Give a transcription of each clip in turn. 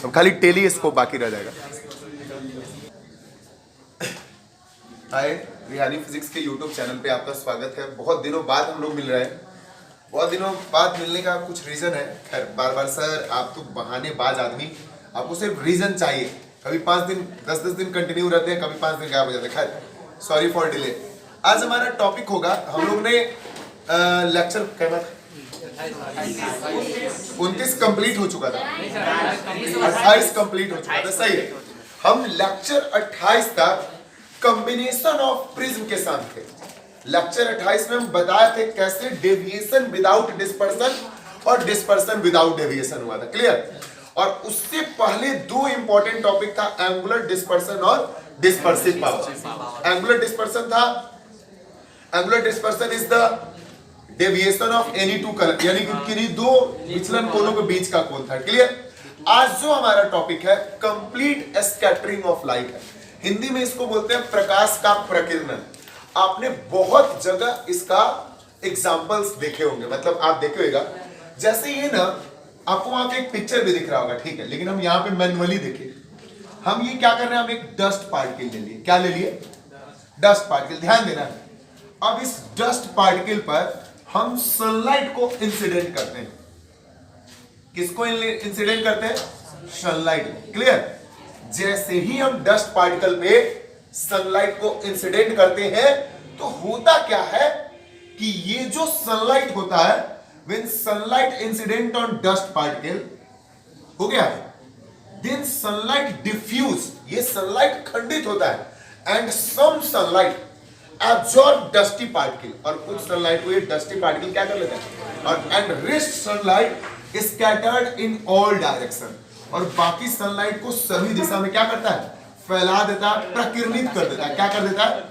अब खाली टेलीस्कोप बाकी रह जाएगा। हाय, रिहानी फिजिक्स के यूट्यूब चैनल पे आपका स्वागत है। बहुत दिनों बाद हम लोग मिल रहे हैं। बहुत दिनों बाद मिलने का कुछ रीजन है। खैर बार बार सर आप तो बहानेबाज आदमी, आपको सिर्फ रीजन चाहिए। कभी 5 दिन 10-10 दिन कंटिन्यू रहते हैं, कभी 5 दिन गायब हो जाते हैं। खैर सॉरी फॉर डिले। आज हमारा टॉपिक होगा, हम लोग ने लेक्चर क्या बात 29 कंप्लीट हो चुका था, 28 कंप्लीट हो चुका था, सही है। हम लेक्चर 28 तक कॉम्बिनेशन ऑफ प्रिज्म के साथ थे। लेक्चर 28 में हम बताए थे कैसे डेविएशन विदाउट डिस्पर्सन और डिस्पर्सन विदाउट डेविएशन हुआ था, क्लियर। और उससे पहले 2 इंपॉर्टेंट टॉपिक था, एंगुलर डिस्पर्सन और डिस्पर्सिव पावर। एंगुलर डिस्पर्सन था, angular dispersion is the deviation of any two colour, यानी कि किन्हीं 2 विचलन कोणों के बीच का कोण था, क्लियर। आज जो हमारा टॉपिक है कंप्लीट स्कैटरिंग ऑफ लाइट है। हिंदी में इसको बोलते हैं प्रकाश का प्रकीर्णन। आपने बहुत जगह इसका एग्जांपल्स देखे होंगे, मतलब आप देखे होगा। जैसे ये ना, आपको वहां पे एक पिक्चर भी दिख रहा होगा, ठीक है, लेकिन हम यहाँ पे मैनुअली देखें। हम ये क्या कर रहे हैं, हम एक डस्ट पार्टिकल ले लिए। क्या ले लिए? Dust particle. ध्यान देना है, अब इस डस्ट पार्टिकल पर हम सनलाइट को इंसिडेंट करते हैं। किसको इंसिडेंट करते हैं? Sunlight, clear. जैसे ही हम डस्ट पार्टिकल पे सनलाइट को इंसिडेंट करते हैं तो होता क्या है कि ये जो सनलाइट होता है, when sunlight incident on dust particle हो गया, देन सनलाइट डिफ्यूज, ये सनलाइट खंडित होता है, and some sunlight absorb dusty particle, और कुछ सनलाइट को ये डस्टी पार्टिकल क्या कर लेता है, और and rest sunlight scattered in all direction, और बाकी सनलाइट को सभी दिशा में क्या करता है? फैला देता है, प्रकीर्णित कर देता है। क्या कर देता है?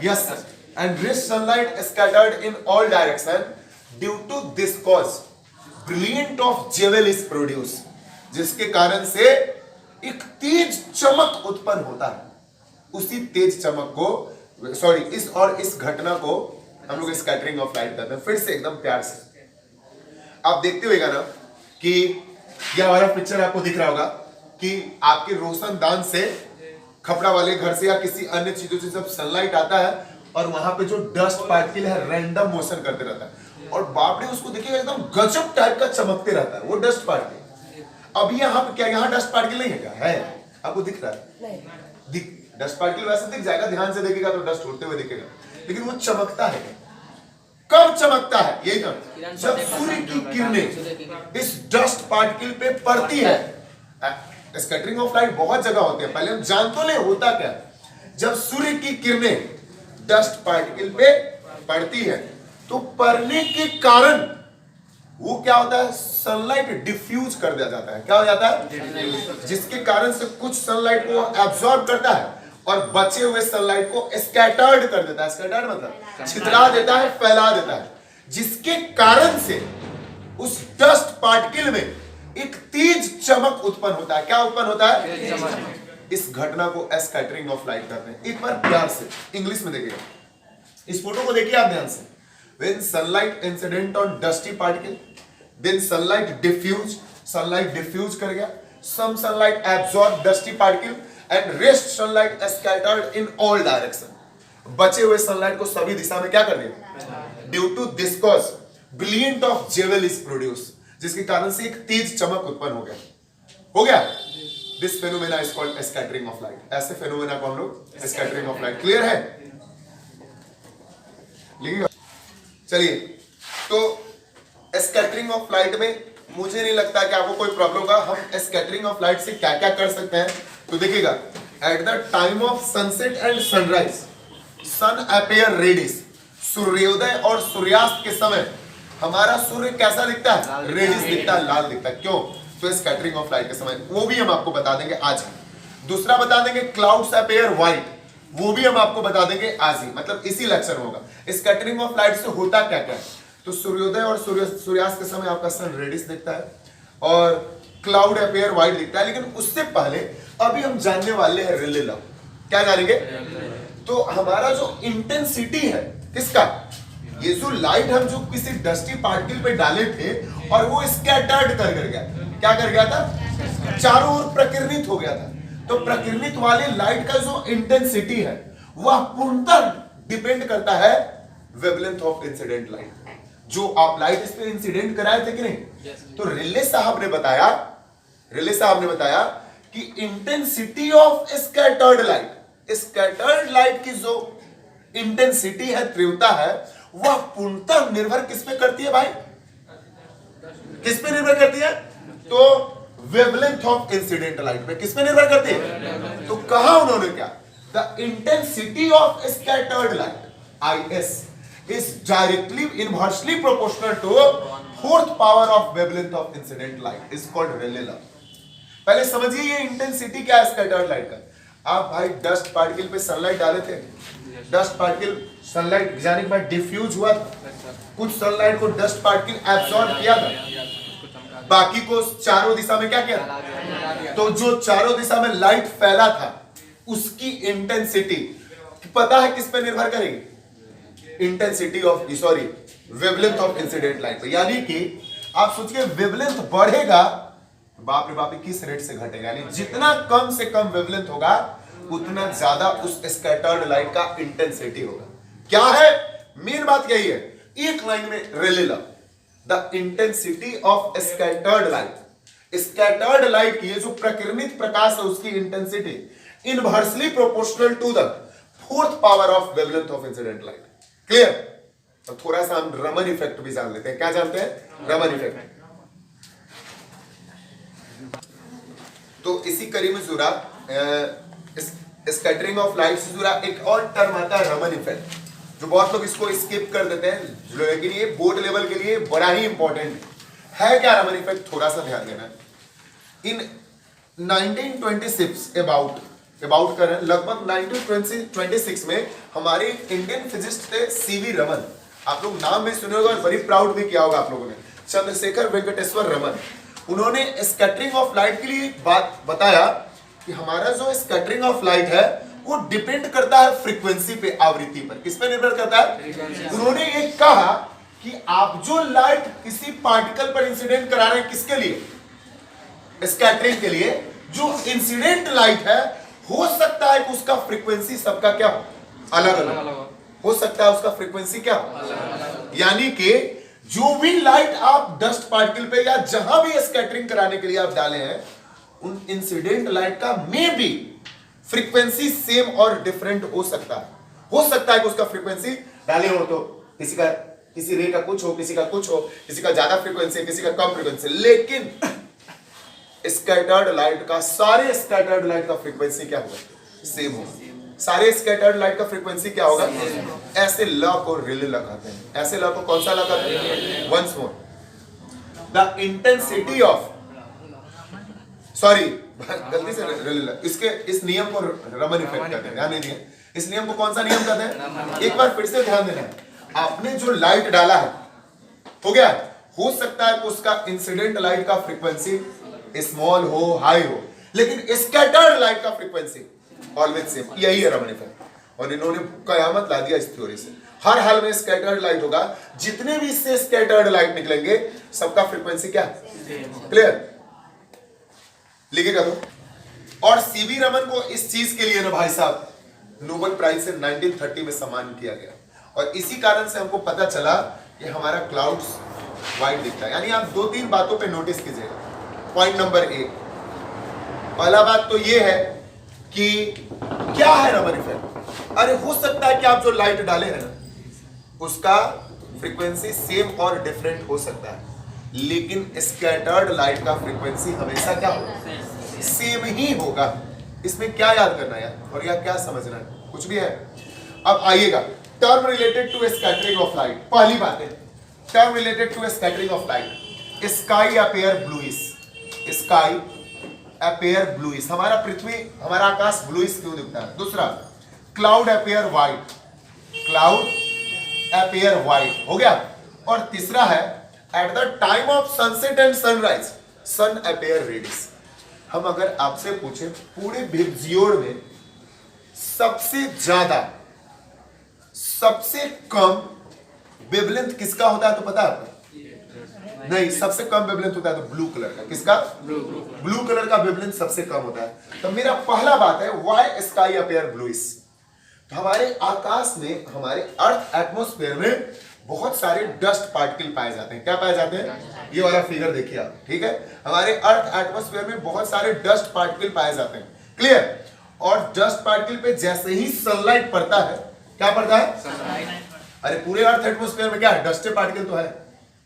Yes, and rest sunlight scattered in all direction due to this cause brilliant of jewel is produce, जिसके कारण से एक तेज चमक उत्पन्न होता है। उसी तेज चमक को, सॉरी, इस घटना को हम लोग स्कैटरिंग ऑफ लाइट कहते हैं। फिर से एकदम प्यार से आप देखते होगा ना कि यह हमारा पिक्चर आपको दिख रहा होगा कि आपके रोशनदान से, खपड़ा वाले घर से या किसी अन्य चीजों से जब सनलाइट आता है और वहां पे जो डस्ट पार्टिकल है रैंडम मोशन करते रहता है, और बाप रे उसको देखिएगा एकदम गजब टाइप का चमकते रहता है वो डस्ट पार्टिकल। अब यहाँ पे क्या, यहाँ डस्ट पार्टिकल नहीं है क्या? है, आपको दिख रहा है? दिख, डस्ट पार्टिकल वैसे दिख जाएगा, ध्यान से देखेगा तो डस्ट उड़ते हुए दिखेगा, लेकिन वो चमकता है। कब चमकता है? यही ना, जब सूर्य की किरणें इस डस्ट पार्टिकल पे पड़ती है। स्कैटरिंग ऑफ लाइट बहुत जगह होते हैं, पहले हम जान तो ले होता क्या। जब सूर्य की किरणें डस्ट पार्टिकल पे पड़ती है तो पड़ने के कारण वो क्या होता है, सनलाइट डिफ्यूज कर दिया जाता है। क्या हो जाता है? जिसके कारण से कुछ सनलाइट को एब्जॉर्ब करता है और बचे हुए सनलाइट को स्कैटर्ड कर देता है। स्कैटर्ड मतलब छितरा देता है, फैला देता है, जिसके कारण से उस डस्ट पार्टिकल में एक तेज चमक उत्पन्न होता है। क्या उत्पन्न होता है? इस घटना को स्कैटरिंग ऑफ लाइट कहते हैं। एक बार प्यार से इंग्लिश में देखिए, इस फोटो को देखिए आप ध्यान से। When sunlight incident on dusty particle, then sunlight diffuse, sunlight diffuse कर गया, some sunlight absorb dusty particle and rest sunlight scattered in all direction. बचे हुए सनलाइट को सभी दिशा में क्या कर दिया? Due to this cause, brilliant of jewel is produced, जिसके कारण से एक तेज चमक उत्पन्न हो गया। हो गया? This phenomena is called scattering of light. ऐसे phenomena को हम लोग scattering of light, क्लियर है? लिखिएगा। चलिए, तो स्कैटरिंग ऑफ लाइट में मुझे नहीं लगता कि आपको कोई प्रॉब्लम होगा। हम स्कैटरिंग ऑफ लाइट से क्या क्या कर सकते हैं, तो देखिएगा, at the time of sunset and sunrise sun appear reddish, सूर्योदय और सूर्यास्त के समय हमारा सूर्य कैसा दिखता है? रेडिश दिखता है, लाल दिखता है। क्यों? तो स्कैटरिंग ऑफ लाइट के समय, वो भी हम आपको बता देंगे आज। दूसरा बता देंगे क्लाउड्स अपीयर व्हाइट, वो भी हम आपको बता देंगे आज ही, मतलब इसी लेक्चर में होगा। स्कैटरिंग ऑफ लाइट से होता क्या क्या है, तो सूर्योदय और सूर्यास्त के समय आपका सन रेडिश दिखता है और क्लाउड अपीयर व्हाइट दिखता है। लेकिन उससे पहले अभी हम जानने वाले हैं रिले लॉ। क्या जानेंगे? तो हमारा जो इंटेंसिटी है किसका, ये जो लाइट हम जो किसी डस्टी पार्टिकल पे डाले थे और वो स्कैटर्ड कर गया, क्या कर गया था? चारों ओर प्रकीर्णित हो गया था। तो प्रकीर्णित वाले लाइट का जो इंटेंसिटी है वह पूर्णतः डिपेंड करता है वेवलेंथ ऑफ इंसिडेंट लाइट। जो आप लाइट इस पे इंसिडेंट कराए थे कि नहीं, तो रिले साहब ने बताया कि इंटेंसिटी ऑफ स्कैटर्ड लाइट की जो इंटेंसिटी है, तीव्रता है, वह पूर्णतः निर्भर किस पे करती है भाई? किस पे निर्भर करती है? तो वेवलेंथ ऑफ इंसिडेंट लाइट पे किस पे निर्भर करती है? तो कहा उन्होंने क्या? The intensity of scattered light IS is directly inversely proportional to fourth power of wavelength of incident light is called Rayleigh law। पहले समझिए ये इंटेंसिटी क्या है स्कैटर्ड लाइट का। आप भाई डस्ट पार्टिकल पे सनलाइट डाले थे, डस्ट पार्टिकल सनलाइट जाने के बाद डिफ्यूज हुआ था, कुछ सनलाइट को डस्ट पार्टिकल एब्सॉर्ब किया था, बाकी को चारों दिशा में क्या किया? तो जो चारों दिशा में लाइट फैला था उसकी इंटेंसिटी पता है किस पे निर्भर करेगी? Intensity of wavelength of incident light. यानी कि आप सोचिए वेवलेंथ बढ़ेगा, बाप रे बाप, किस रेट से घटेगा? यानी जितना कम से कम वेवलेंथ होगा उतना ज्यादा उस स्कैटर्ड लाइट का इंटेंसिटी होगा। क्या है मेन बात? यही है, एक लाइन में Rayleigh law, the intensity of scattered light की जो प्रकीर्णित प्रकाश है उसकी intensity inversely proportional to the fourth power of wavelength of incident light. Clear? तो थोड़ा सा हम रमन इफेक्ट भी जान लेते हैं। क्या जानते हैं? रमन इफेक्ट। तो इसी कड़ी में जुड़ा स्कैटरिंग ऑफ लाइट से जुड़ा एक और टर्म आता है रमन इफेक्ट, जो बहुत लोग इसको स्किप कर देते हैं, लेकिन ये बोर्ड लेवल के लिए बड़ा ही इंपॉर्टेंट है। क्या रमन इफेक्ट? थोड़ा सा ध्यान देना। इन 1926 अबाउट करें, लगभग 1926 में हमारे इंडियन फिजिस्ट थे सीवी रमन। आप लोग नाम भी सुने होगा और बड़ी प्राउड भी किया होगा आप लोगों ने, चंद्रशेखर वेंकटेश्वर रमन। उन्होंने स्कैटरिंग ऑफ लाइट के लिए बात बताया कि हमारा जो स्कैटरिंग ऑफ लाइट है वो डिपेंड करता है फ्रीक्वेंसी पे, आवृत्ति पर। किस पे निर्भर करता है? उन्होंने ये कहा कि आप जो लाइट किसी पार्टिकल पर इंसिडेंट करा रहे हैं, किसके लिए? स्कैटरिंग के लिए। जो इंसिडेंट लाइट है हो सकता है कि उसका फ्रीक्वेंसी सबका क्या हो? अलग अलग हो सकता है, उसका फ्रीक्वेंसी क्या हो? यानी कि जो भी लाइट आप डस्ट पार्टिकल पे या जहां भी स्कैटरिंग कराने के लिए आप डाले हैं, उन इंसिडेंट लाइट का मे बी फ्रीक्वेंसी सेम और डिफरेंट हो सकता है। हो सकता है कि उसका फ्रीक्वेंसी डाले हो तो किसी रे का कुछ हो, किसी का कुछ हो, किसी का ज्यादा फ्रीक्वेंसी, किसी का कम फ्रीक्वेंसी, लेकिन स्कैटर्ड लाइट का, सारे स्कैटर्ड लाइट का फ्रीक्वेंसी क्या होगा? सेम होगा। सारे स्कैटर्ड लाइट का फ्रीक्वेंसी क्या होगा? ऐसे लॉ को रेले लॉ कहते हैं। ऐसे लॉ को कौन सा लॉ कहते हैं? Once more, the intensity of, sorry गलती से रेले लॉ, इस नियम को रमन इफेक्ट कहते हैं। ध्यान नहीं दिया, इस नियम को कौन सा नियम कहते हैं? एक बार फिर से ध्यान देना है। आपने जो लाइट डाला है, हो गया, हो सकता है कि उसका इंसिडेंट लाइट का फ्रीक्वेंसी स्मॉल हो, हाई हो, लेकिन स्कैटर्ड लाइट का फ्रीक्वेंसी ऑलवेज सेम। यही है रमन इफेक्ट। और इन्होंने कयामत ला दिया इस थ्योरी से। हर हाल में स्कैटर्ड लाइट होगा, जितने भी इससे स्कैटर्ड लाइट निकलेंगे सबका फ्रीक्वेंसी क्या? क्लियर? लिखिएगा तो। और सीवी रमन को इस चीज के लिए ना भाई साहब नोबेल प्राइज से 1930 में सम्मान किया गया। और इसी कारण से हमको पता चला कि हमारा क्लाउड्स व्हाइट दिखता है। यानी आप 2-3 बातों पे नोटिस कीजिएगा। पॉइंट नंबर 1, पहला बात तो ये है कि क्या है रमन इफेक्ट? अरे हो सकता है कि आप जो लाइट डाले हैं ना उसका फ्रीक्वेंसी सेम और डिफरेंट हो सकता है, लेकिन स्कैटर्ड लाइट का फ्रीक्वेंसी हमेशा क्या होगा? सेम ही होगा। इसमें क्या याद करना है और या क्या समझना है? कुछ भी है। अब आइएगा, term related to scattering of light. पहली बात है term related to scattering of light, sky appear bluish. Sky appear bluish, हमारा पृथ्वी, हमारा आकाश ब्लूइश क्यों दिखता है? दूसरा, cloud appear white, cloud appear white, हो गया। और तीसरा है at the time of sunset and sunrise sun appear reddish. हम अगर आपसे पूछे पूरे विजियोर में सबसे ज्यादा, सबसे कम वेवलेंथ किसका होता है तो पता है आपको? नहीं, सबसे कम वेवलेंथ होता है तो ब्लू कलर का। किसका? ब्लू कलर का वेवलेंथ सबसे कम होता है। तो मेरा पहला बात है व्हाई स्काई अपीयर ब्लूइश। तो हमारे आकाश में, हमारे अर्थ एटमॉस्फेयर में बहुत सारे डस्ट पार्टिकल पाए जाते हैं। क्या पाए जाते हैं? ये वाला फिगर देखिए आप, ठीक है। हमारे अर्थ एटमॉस्फेयर में बहुत सारे डस्ट पार्टिकल पाए जाते हैं, क्लियर। और डस्ट पार्टिकल पे जैसे ही सनलाइट पड़ता है, क्या पड़ता है? अरे पूरे अर्थ एटमॉस्फेयर में क्या है? डस्ट पार्टिकल तो है।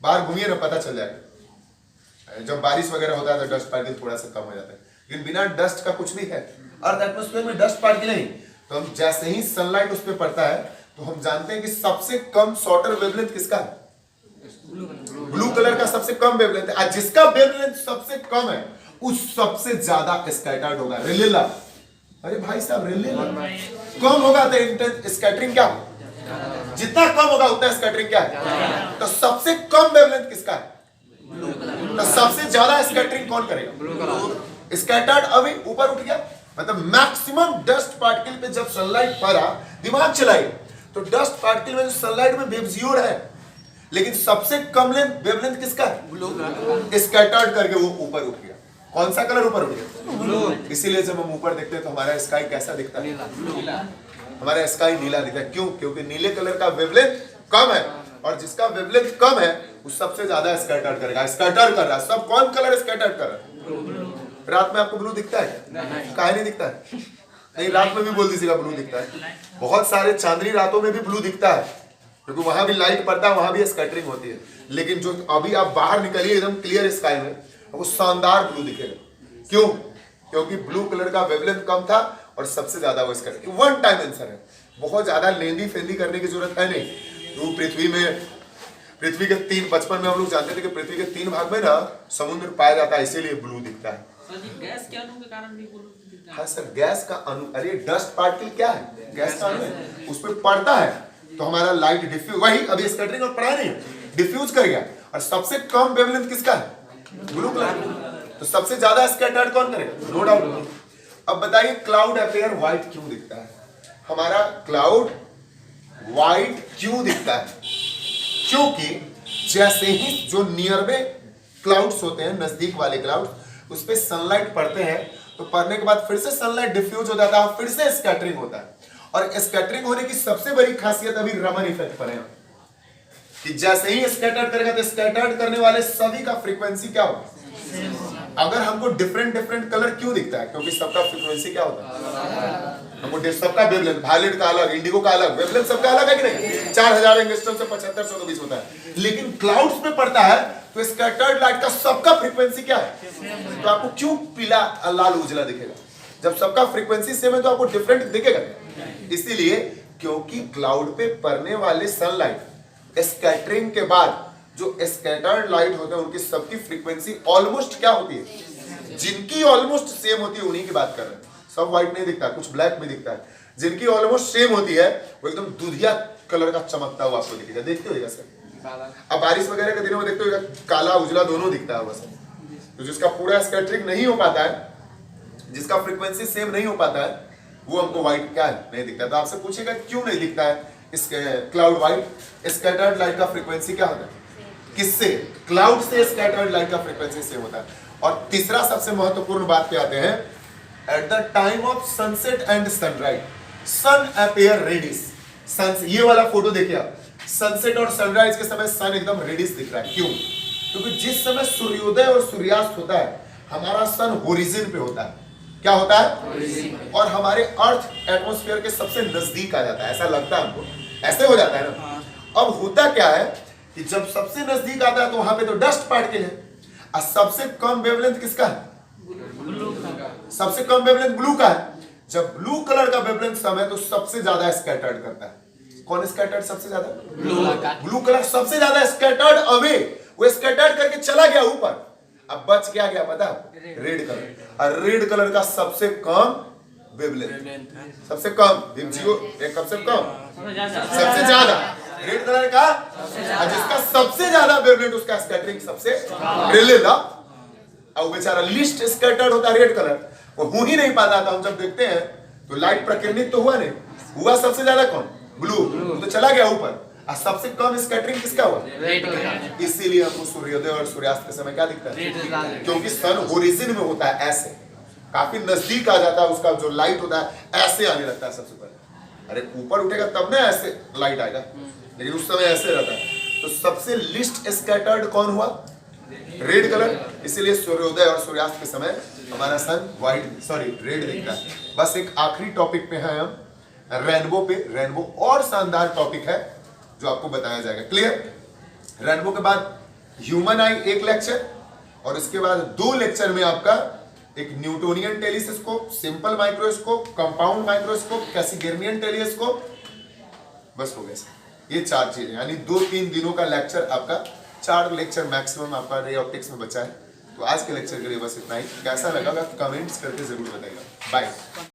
बाहर घूमिए ना, पता चल जाएगा। जब बारिश वगैरह होता है तो डस्ट पार्टिकल थोड़ा सा कम हो जाता है, लेकिन बिना डस्ट का कुछ नहीं है। अर्थ एटमॉस्फेयर में डस्ट पार्टिकल नहीं, तो हम जैसे ही सनलाइट उस पर पड़ता है तो हम जानते हैं कि सबसे कम शॉर्टर वेवलेंथ किसका है? ब्लू कलर का सबसे कम वेवलेंथ है। जिसका वेवलेंथ सबसे कम है उस सबसे ज्यादा स्कैटर्ड होगा। रिलेला, अरे भाई साहब रिलेला कम होगा तो स्कैटरिंग क्या होगा? जितना कम होगा उतना स्कैटरिंग क्या है? तो सबसे कम वेवलेंथ किसका है? तो सबसे ज्यादा स्कैटरिंग कौन करेगा? स्कैटर्ड अभी ऊपर उठ गया, मतलब मैक्सिमम डस्ट पार्टिकल पे जब सनलाइट पड़ा, दिमाग चलाइए, तो डस्ट पार्टिकल में जो सनलाइट में वेवजियोर है, लेकिन सबसे कम वेवलेंथ किसका है? स्कैटर्ड करके वो ऊपर उठ गया। कौन सा कलर ऊपर उठ गया? ब्लू। इसीलिए जब हम ऊपर देखते हैं तो हमारा स्काई कैसा दिखता है? हमारा स्काई नीला दिखता है। क्यों? क्योंकि नीले कलर का वेवलेंथ कम है, और जिसका वेवलेंथ कम है वो सबसे ज्यादा स्कैटर करेगा। स्कैटर कर रहा है सब। कौन कलर स्कैटर कर रहा है? रात में आपको ब्लू दिखता है? काहे नहीं दिखता है? नहीं, रात में भी बोल दीजिएगा ब्लू दिखता है। बहुत सारे चांदनी रातों में भी ब्लू दिखता है, क्योंकि वहां भी लाइट पड़ता है, वहां भी स्कैटरिंग होती है। लेकिन जो अभी आप बाहर निकलिए एकदम क्लियर स्काई में, वो शानदार ब्लू दिखेगा। क्यों? क्योंकि ब्लू कलर का वेवलेंथ कम था और सबसे ज्यादा वो स्कैटरिंग। वन टाइम आंसर है, बहुत ज्यादा लेंदी फेंदी करने की जरूरत है नहीं। तो पृथ्वी के बचपन में हम लोग जानते थे कि पृथ्वी के 3 भाग में ना समुद्र पाया जाता है, इसीलिए ब्लू दिखता है। गैस के अणु के कारण भी ब्लू दिखता है। हाँ सर, गैस का अणु, अरे डस्ट पार्टिकल क्या है? गैस का अणु है, उस पर पड़ता है तो हमारा लाइट डिफ्यूज, वही अभी स्कैटरिंग और पढ़ा नहीं, डिफ्यूज कर गया। और सबसे कम वेवलेंथ किसका है? Blue colour. तो सबसे ज्यादा स्कैटर्ड कौन करेगा? No doubt. अब बताइए क्लाउड अपीयर व्हाइट क्यों दिखता है? हमारा क्लाउड व्हाइट क्यों दिखता है? क्योंकि जैसे ही जो नियर में क्लाउड्स होते हैं, नजदीक वाले क्लाउड, उस पे सनलाइट पड़ते हैं, तो पड़ने के बाद फिर से सनलाइट डिफ्यूज हो जाता है, फिर से स्कैटरिंग होता है। और स्कैटरिंग होने की सबसे बड़ी खासियत अभी रमन इफेक्ट पर है, कि जैसे ही स्कैटर्ड करेगा तो स्कैटर्ड करने वाले सभी का फ्रीक्वेंसी क्या होगा? अगर हमको डिफरेंट कलर क्यों दिखता है? क्योंकि सबका फ्रीक्वेंसी क्या होता है? हमको सबका वेवलेंथ, वायलेट का अलग, इंडिगो का अलग, वेवलेंथ सबका अलग है कि नहीं? 4000 एंगस्ट्रॉम से 7500 के बीच होता है। लेकिन क्लाउड्स में पड़ता है तो स्कैटर्ड लाइट का सबका फ्रीक्वेंसी क्या है? तो आपको क्यों पीला, लाल, उजला दिखेगा? जब सबका फ्रीक्वेंसी सेम है तो आपको डिफरेंट दिखेगा। इसीलिए क्योंकि क्लाउड पे पड़ने वाले सनलाइट स्कैटरिंग के बाद जो स्कैटर्ड लाइट होते हैं उनकी सबकी फ्रीक्वेंसी ऑलमोस्ट क्या होती है? जिनकी ऑलमोस्ट सेम होती है उन्हीं की बात कर रहे हैं। सब व्हाइट नहीं दिखता, कुछ ब्लैक में दिखता है। जिनकी ऑलमोस्ट सेम होती है वो एकदम दूधिया कलर का चमकता हुआ आपको दिखेगा। देखते होगा सर, अब बारिश वगैरह के दिनों में देखते होगा काला उजला दोनों दिखता है बस। तो जिसका पूरा स्कैटरिंग नहीं हो पाता है, जिसका फ्रीक्वेंसी सेम नहीं हो पाता है, वो हमको व्हाइट क्या है? नहीं दिखता। तो आपसे पूछेगा क्यों नहीं दिखता है इसके क्लाउड व्हाइट? स्कैटर्ड लाइट का फ्रीक्वेंसी क्या होता है? किससे? क्लाउड से स्कैटर्ड लाइट का फ्रीक्वेंसी सेम होता है। और तीसरा सबसे महत्वपूर्ण बात पे आते हैं, at the time of sunset and sunrise sun appear reddish. Sun, ये वाला फोटो देखिए आप, सनसेट और सनराइज के समय सन एकदम रेडिश दिख रहा है। क्यों? क्योंकि जिस समय सूर्योदय और सूर्यास्त होता है हमारा सन होरिजन पे होता है। क्या होता है? और हमारे अर्थ एटमॉस्फेयर के सबसे नजदीक आ जाता है, ऐसा लगता है हमको, ऐसे हो जाता है ना। अब होता क्या है कि जब सबसे नजदीक आता है तो वहां पे तो डस्ट पार्टिकल है, और सबसे कम वेवलेंथ किसका है? ब्लू का। सबसे कम वेवलेंथ ब्लू का है। जब ब्लू कलर का वेवलेंथ कम है तो सबसे ज्यादा स्कैटर्ड करता है। कौन स्कैटर्ड सबसे ज्यादा? ब्लू कलर सबसे ज्यादा स्कैटर्ड अवे, वो स्कैटर्ड करके चला गया ऊपर, अब बच क्या गया पता? Red colour. और रेड कलर का सबसे कम वेवलेंथ, सबसे कम सबसे कम, सबसे ज्यादा रेड कलर का, जिसका सबसे ज्यादा वेवलेंथ उसका स्कैटरिंग सबसे रिलेला। और बेचारा लिस्ट स्कैटर्ड होता है रेड कलर, वो हो ही नहीं पाता था। हम जब देखते हैं तो लाइट प्रकीर्णित तो हुआ नहीं, हुआ सबसे ज्यादा कौन? ब्लू, तो चला गया ऊपर। और सबसे कम स्कैटरिंग किसका हुआ? इसीलिए हमको सूर्योदय और सूर्यास्त के समय क्या दिखता है? क्योंकि सन होरिजिन में होता है ऐसे, काफी नजदीक आ जाता है, उसका जो लाइट होता है ऐसे आने लगता है सबसे पहले। अरे ऊपर उठेगा तब ना ऐसे लाइट आएगा, लेकिन उस समय ऐसे रहता है। तो सबसे लिस्ट स्कैटर्ड कौन हुआ? Red colour. इसीलिए सूर्योदय और सूर्यास्त के समय हमारा सन रेड दिखता है। बस एक आखिरी टॉपिक पे है हम, रेनबो पे। रेनबो और शानदार टॉपिक है जो आपको बताया जाएगा। क्लियर? रेनबो के बाद ह्यूमन आई एक लेक्चर, और इसके बाद 2 लेक्चर में आपका एक Newtonian telescope, simple microscope, compound microscope, Cassegrainian telescope. बस हो गया सर, ये 4 चीजें, यानी 2-3 दिनों का लेक्चर आपका, 4 लेक्चर मैक्सिमम आपका रे ऑप्टिक्स में बचा है। तो आज के लेक्चर के लिए बस इतना ही। कैसा लगा कमेंट्स करके जरूर बताइएगा। बाय।